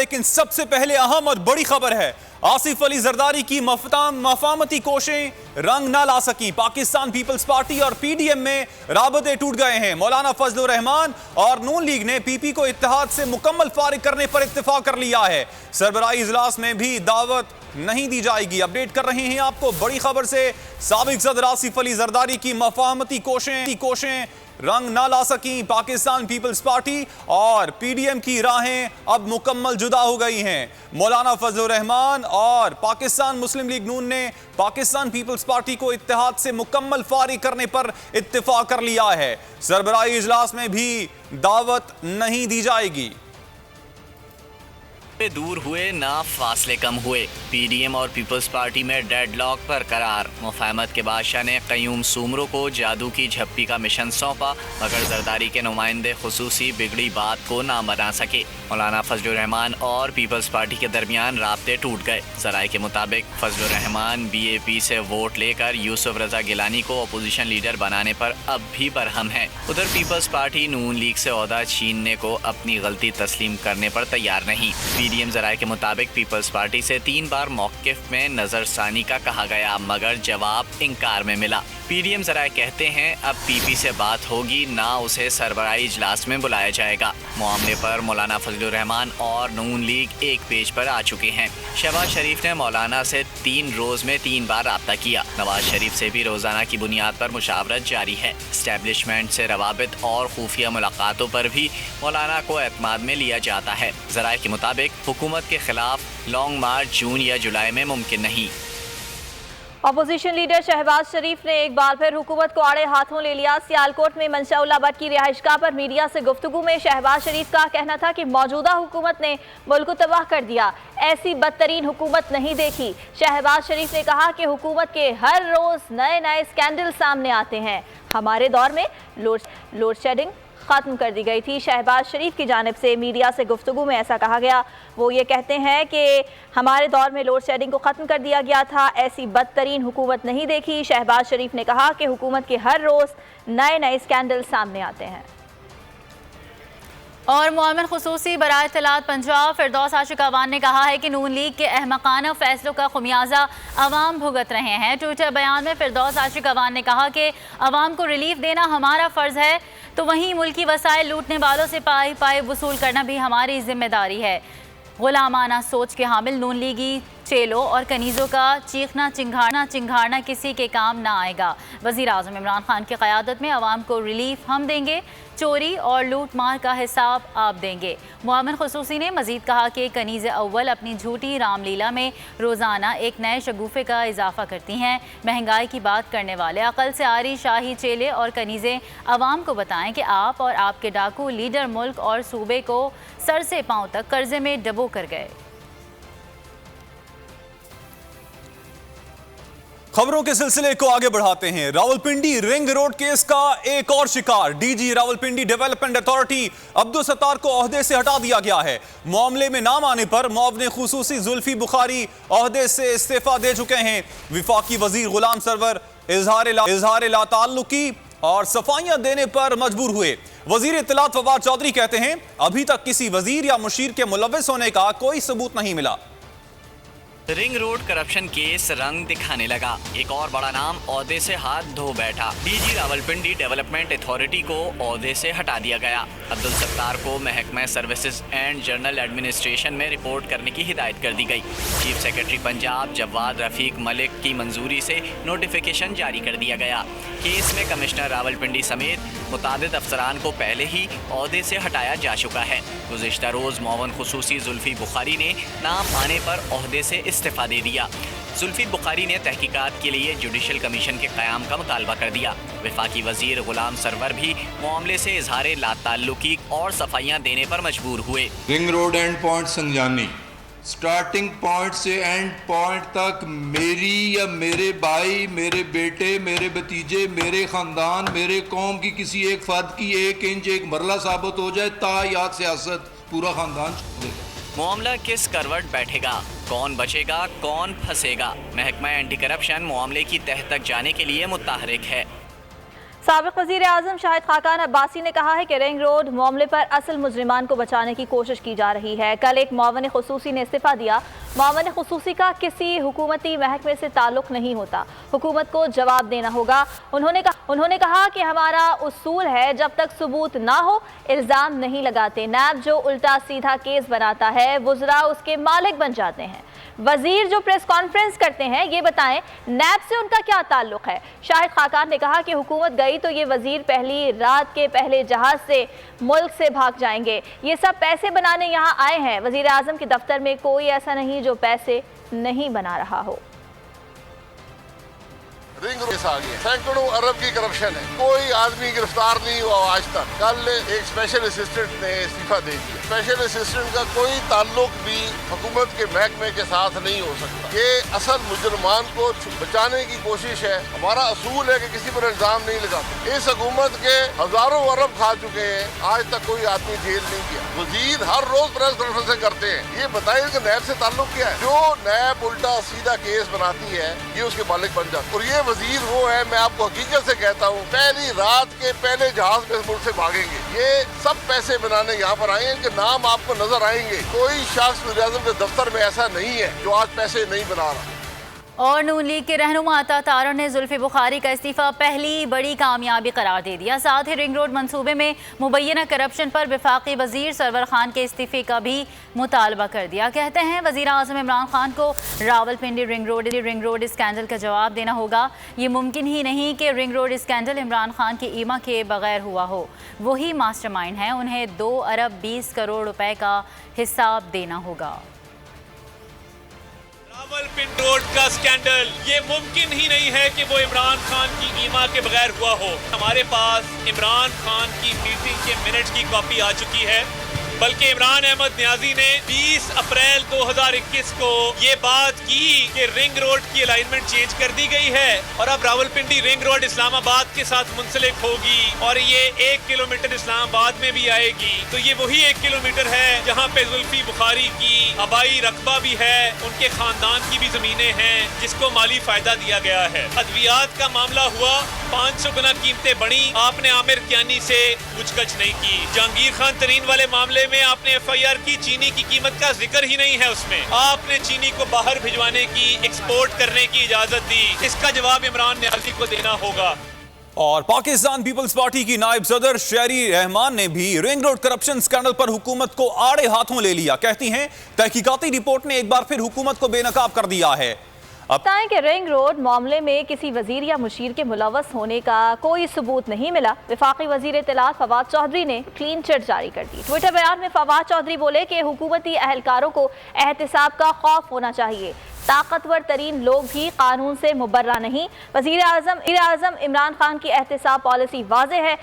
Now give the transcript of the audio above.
लेकिन सबसे पहले अहम और बड़ी खबर है, आसिफ अली जरदारी की मफामती कोशिशें रंग ना ला सकी। पाकिस्तान पीपल्स पार्टी और पीडीएम में राबते टूट गए हैं। मौलाना फजलुर रहमान और नून लीग ने पीपी को इत्तेहाद से मुकम्मल फारिग करने पर इत्तेफाक कर लिया है। सरबराही इजलास में भी दावत नहीं दी जाएगी। अपडेट कर रहे हैं आपको बड़ी खबर से। साबिक सदर आसिफ अली जरदारी की मफामती कोशिशें रंग ना ला सकी। पाकिस्तान पीपल्स पार्टी और पीडीएम की राहें अब मुकम्मल जुदा हो गई हैं। मौलाना फजलुर रहमान और पाकिस्तान मुस्लिम लीग नून ने पाकिस्तान पीपल्स पार्टी को इत्तेहाद से मुकम्मल फारिग करने पर इत्तेफाक कर लिया है। सरबराही इजलास में भी दावत नहीं दी जाएगी। दूर हुए ना फासले कम हुए। पीडीएम और पीपल्स पार्टी में डेडलॉक पर करार। मुफाहमत के बादशाह ने क़य्यूम सूमरों को जादू की झप्पी का मिशन सौंपा, मगर जरदारी के नुमाइंदे खुसूसी बिगड़ी बात को ना बना सके। मौलाना फजलुर रहमान और पीपल्स पार्टी के दरमियान राब्ते टूट गए। जराये के मुताबिक फजलुर रहमान बीएपी से वोट लेकर यूसुफ रजा गिलानी को अपोजिशन लीडर बनाने पर अब भी बरहम है। उधर पीपल्स पार्टी नून लीग से ओहदा छीनने को अपनी गलती तस्लीम करने पर तैयार नहीं। पीडीएम जराये के मुताबिक पीपल्स पार्टी से 3 बार मौक़िफ़ में नजरसानी का कहा गया, मगर जवाब इनकार में मिला। पीडीएम जराये कहते हैं अब पीपी से बात होगी, ना उसे सरबराही इजलास में बुलाया जाएगा। मामले पर मौलाना फजलुर रहमान और नून लीग एक पेज पर आ चुके हैं। शहबाज शरीफ ने मौलाना से 3 रोज़ में 3 बार राब्ता किया। नवाज शरीफ से भी रोज़ाना की बुनियाद पर मुशावरत जारी है। इस्टेब्लिशमेंट से रवाबित और खुफिया मुलाकातों पर भी मौलाना को एतमाद में लिया जाता है। जराये के मुताबिक हुकूमत के खिलाफ लॉन्ग मार्च जून या जुलाई में मुमकिन नहीं। अपोजिशन लीडर शहबाज शरीफ ने एक बार फिर हुकूमत को आड़े हाथों ले लिया। सियालकोट में मंशा-उल्लाह भट्ट की रिहाइशगाह पर मीडिया से गुफ्तगू में शहबाज शरीफ का कहना था कि मौजूदा हुकूमत ने मुल्क को तबाह कर दिया, ऐसी बदतरीन हुकूमत नहीं देखी। शहबाज शरीफ ने कहा कि हुकूमत के हर रोज नए नए स्कैंडल सामने आते हैं। हमारे दौर में लोड शेडिंग ख़त्म कर दी गई थी। शहबाज शरीफ की जानिब से मीडिया से गुफ्तगू में ऐसा कहा गया। वो ये कहते हैं कि हमारे दौर में लोड शेडिंग को ख़त्म कर दिया गया था, ऐसी बदतरीन हुकूमत नहीं देखी। शहबाज शरीफ ने कहा कि हुकूमत के हर रोज़ नए नए स्कैंडल सामने आते हैं। और मुआमिन खुसूसी बराए इत्तलात पंजाब फिरदौस आशिक अवान ने कहा है कि नून लीग के अहमकाना फैसलों का खुमियाजा अवाम भुगत रहे हैं। ट्विटर बयान में फिरदौस आशिक अवान ने कहा कि अवाम को रिलीफ देना हमारा फ़र्ज़ है, तो वहीं मुल्की वसाइल लूटने वालों से पाए वसूल करना भी हमारी जिम्मेदारी है। गुलामाना सोच के हामिल नून लीगी चेलों और कनीज़ों का चीखना चिंघाड़ना किसी के काम ना आएगा। वज़ीर आज़म इमरान खान की क़यादत में अवाम को रिलीफ हम देंगे, चोरी और लूट मार का हिसाब आप देंगे। मुआमिन खुसूसी ने मज़ीद कहा कि कनीज़ अव्वल अपनी झूठी रामलीला में रोज़ाना एक नए शगुफ़े का इजाफ़ा करती हैं। महंगाई की बात करने वाले अकल से आरी शाही चेले और कनीज़ें अवाम को बताएं कि आप और आपके डाकू लीडर मुल्क और सूबे को सर से पाँव तक कर्जे में डबो कर गए। खबरों के सिलसिले को आगे बढ़ाते हैं। रावलपिंडी रिंग रोड केस का एक और शिकार। DG Rawalpindi development authority Abdul Sattar को ओहदे से हटा दिया गया है। मामले में नाम आने पर मुआविन खुसूसी जुल्फी बुखारी ओहदे से इस्तीफा दे चुके हैं। विफाकी वजीर गुलाम सरवर इजहार लाताल्लुकी और सफाइयां देने पर मजबूर हुए। वजीर इत्तलात फवाद चौधरी कहते हैं अभी तक किसी वजीर या मुशीर के मुलव्विस होने का कोई सबूत नहीं मिला। रिंग रोड करप्शन केस रंग दिखाने लगा। एक और बड़ा नाम ओहदे से हाथ धो बैठा। डीजी रावलपिंडी डेवलपमेंट अथॉरिटी को ओहदे से हटा दिया गया। अब्दुल सत्तार को महकमा सर्विसेज एंड जनरल एडमिनिस्ट्रेशन में रिपोर्ट करने की हिदायत कर दी गई। चीफ सेक्रेटरी पंजाब जवाद रफीक मलिक की मंजूरी से नोटिफिकेशन जारी कर दिया गया। केस में कमिश्नर रावलपिंडी समेत मुतादिद अफसरान को पहले ही ओहदे से हटाया जा चुका है। गुज़िश्ता रोज़ मुआविन खुसूसी जुल्फी बुखारी ने नाम आने पर ओहदे से इस्तीफा दे दिया। जुल्फी बुखारी ने तहकीकात के लिए जुडिशल कमीशन के क़याम का मुतालबा कर दिया। वफाकी वजीर गुलाम सरवर भी मामले से इजहार लाताल्लुकी और सफाइयाँ देने पर मजबूर हुए। Ring road and point संजानी, starting point से एंड पॉइंट तक मेरी या मेरे भाई, मेरे बेटे, मेरे भतीजे, मेरे ख़ानदान, मेरे कौम की किसी एक फ़र्द की 1 इंच एक मरला साबित हो जाए, तायात सियासत पूरा ख़ानदान छोड़ देगा। मामला किस करवट बैठेगा, कौन बचेगा, कौन फंसेगा? महकमा एंटी करप्शन मामले की तह तक जाने के लिए मुतहरिक है। साबिक वज़ीर आज़म शाहिद खाकान अब्बासी ने कहा है कि रिंग रोड मामले पर असल मुजरिमान को बचाने की कोशिश की जा रही है। कल एक मुआवन खुसूसी ने इस्तीफ़ा दिया। मुआवन खुसूसी का किसी हुकूमती महकमे से ताल्लुक़ नहीं होता, हुकूमत को जवाब देना होगा। उन्होंने कहा कि हमारा उसूल है, जब तक सबूत ना हो इल्ज़ाम नहीं लगाते। नैब जो उल्टा सीधा केस बनाता है, वुज़रा उसके मालिक बन जाते हैं। वजीर जो प्रेस कॉन्फ्रेंस करते हैं, ये बताएं नैब से उनका क्या ताल्लुक है। शाहिद खाकान ने कहा कि हुकूमत गई तो ये वजीर पहली रात के पहले जहाज से मुल्क से भाग जाएंगे। ये सब पैसे बनाने यहाँ आए हैं। वजीर आजम के दफ्तर में कोई ऐसा नहीं जो पैसे नहीं बना रहा हो। रिंग रोड आ गया, सैकड़ों अरब की करप्शन है, कोई आदमी गिरफ्तार नहीं हुआ आज तक। कल एक स्पेशल असिस्टेंट ने इस्तीफा दे दिया। स्पेशल असिस्टेंट का कोई ताल्लुक भी हुकूमत के महकमे के साथ नहीं हो सकता। ये असल मुजरमान को बचाने की कोशिश है। हमारा असूल है कि किसी पर इल्जाम नहीं लगाते। इस हुकूमत के हजारों अरब खा चुके हैं, आज तक कोई आदमी जेल नहीं गया। वजीर हर रोज प्रेस कॉन्फ्रेंस करते हैं। ये बताइए कि नैब से ताल्लुक क्या है। जो नैब उल्टा सीधा केस बनाती है, ये उसके मालिक बन जाते। और ये वजीर वो है, मैं आपको हकीकत से कहता हूँ, पहली रात के पहले जहाज में मुल्क से भागेंगे। ये सब पैसे बनाने यहाँ पर आए हैं। इनके नाम आपको नजर आएंगे। कोई शख्स वज़ीर आज़म के दफ्तर में ऐसा नहीं है जो आज पैसे नहीं बना रहा। और नून लीग के रहनुमा अता तारर ने जुल्फी बुखारी का इस्तीफ़ा पहली बड़ी कामयाबी करार दे दिया। साथ ही रिंग रोड मंसूबे में मुबैना करप्शन पर वफाकी वजीर सरवर खान के इस्तीफ़े का भी मुतालबा कर दिया। कहते हैं वज़ीर आज़म इमरान खान को रावलपिंडी रिंग रोड स्कैंडल का जवाब देना होगा। ये मुमकिन ही नहीं कि ring road scandal Imran Khan की ईमा के बगैर हुआ हो। वही मास्टरमाइंड हैं, उन्हें 2 अरब 20 करोड़ रुपए का हिसाब देना होगा। रावलपिंडी रोड का स्कैंडल, ये मुमकिन ही नहीं है कि वो इमरान खान की ईमा के बगैर हुआ हो। हमारे पास इमरान खान की मीटिंग के मिनट्स की कॉपी आ चुकी है। बल्कि इमरान अहमद न्याजी ने 20 अप्रैल 2021 को ये बात की कि रिंग रोड की अलाइनमेंट चेंज कर दी गई है और अब रावलपिंडी रिंग रोड इस्लामाबाद के साथ मुंसलिक होगी और ये 1 किलोमीटर इस्लामाबाद में भी आएगी। तो ये वही 1 किलोमीटर है जहाँ पे जुल्फी बुखारी की आबाई रकबा भी है, उनके खानदान की भी जमीनें हैं जिसको माली फायदा दिया गया है। अद्वियात का मामला हुआ, 500 गुना कीमतें बढ़ी, आपने आमिर कियानी से पूछताछ नहीं की। जहांगीर खान तरीन वाले मामले में आपने FIR की, चीनी की कीमत का जिक्र ही नहीं है उसमें। आपने चीनी को बाहर भिजवाने की, एक्सपोर्ट करने की इजाजत दी। इसका जवाब इमरान न्याजी को देना होगा। और पाकिस्तान पीपल्स पार्टी की नायब सदर शेरी रहमान ने भी रिंग रोड करप्शन स्कैंडल पर हुकूमत को आड़े हाथों ले लिया। कहती हैं तहकीकाती रिपोर्ट ने एक बार फिर हुकूमत को बेनकाब कर दिया है। बताएं कि रिंग रोड मामले में किसी वजीर या मुशीर के मुलव्वस होने का कोई सबूत नहीं मिला। वफाकी वजीर इत्तलात फवाद चौधरी ने क्लीन चिट जारी कर दी। ट्विटर बयान में फवाद चौधरी बोले कि हुकूमती अहलकारों को एहतिसाब का खौफ होना चाहिए। ताकतवर तरीन लोग भी कानून से मुबर्रा नहीं। वज़ीर आज़म इमरान खान की एहतिसाब पॉलिसी वाज़ेह है।